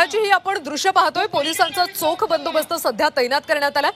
सध्याची ही आपण दृश्य पाहतोय। पोलिसांचा चोख बंदोबस्त सध्या तैनात करण्यात आला।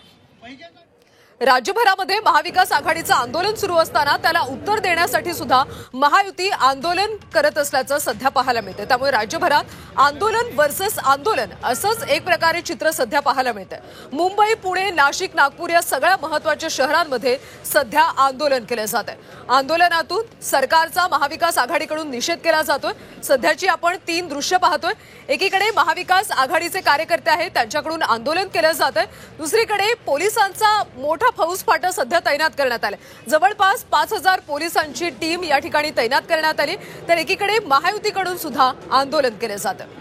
राज्यभरामध्ये महाविकास आघाडीचं आंदोलन सुरू असताना त्याला उत्तर देण्यासाठी सुद्धा महायुती आंदोलन करत असल्याचं सध्या पाहायला मिळतं। त्यामुळे राज्यभरात आंदोलन वर्सेस आंदोलन असंच एक प्रकारे चित्र सध्या पाहायला मिळतं। मुंबई, पुणे, नाशिक, नागपूर या सगळ्या महत्त्वाच्या शहरांमध्ये सध्या आंदोलन केलं जात आहे। आंदोलनातून सरकारचा महाविकास आघाडीकडून निषेध केला जातोय। सध्याची आपण 3 दृश्य पाहतोय। एकीकडे महाविकास आघाडीचे कार्यकर्ते आहेत, त्यांच्याकडून आंदोलन केलं जात आहे। दुसरीकडे पोलिसांचा मोठा फौजफाटा सध्या तैनात करण्यात आले। जवळपास 5000 पोलिसांची टीम या ठिकाणी तैनात करण्यात आली। तर एकीकडे महायुतीकडून सुद्धा आंदोलन केले जाते।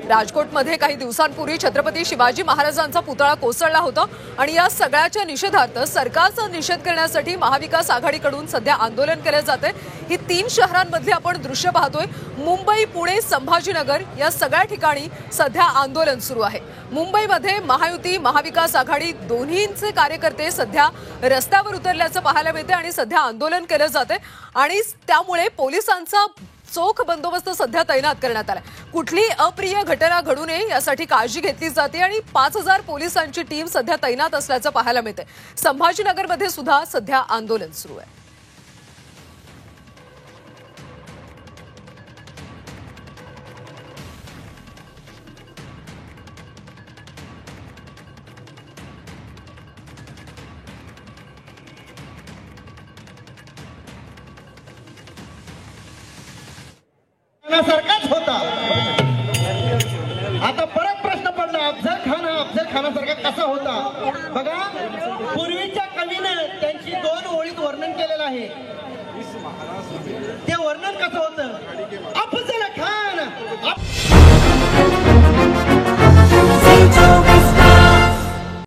राजकोटमध्ये काही दिवसांपूर्वी छत्रपती शिवाजी महाराजांचा पुतळा कोसळला होता आणि या सगळ्याच्या निषेधार्थ सरकारचा निषेध करण्यासाठी महाविकास आघाडीकडून सध्या आंदोलन केले जाते। ही 3 शहरांमधली आपण दृश्य पाहतोय। मुंबई, पुणे, संभाजीनगर या सगळ्या ठिकाणी सध्या आंदोलन सुरू आहे। मुंबईमध्ये महायुती, महाविकास आघाडी दोन्हींचे कार्यकर्ते सध्या रस्त्यावर उतरल्याचं पाहायला मिळते आणि सध्या आंदोलन केले जाते आणि त्यामुळे पोलिसांचा चोख बंदोबस्त सध्या तैनात करण्यात आला। कुठली अप्रिय घटना घडू नये यासाठी काळजी घेतली जाते आणि 5000 पोलिसांची टीम सध्या तैनात असल्याचं पाहायला मिळते। संभाजीनगरमध्ये सुद्धा सध्या आंदोलन सुरू आहे। सारखाच होता। आता परत प्रश्न पडला, अफजल खानासारखा कसा होता? बघा, पूर्वीच्या कवीने त्यांची 2 ओळीत वर्णन केलेलं आहे। ते वर्णन कसं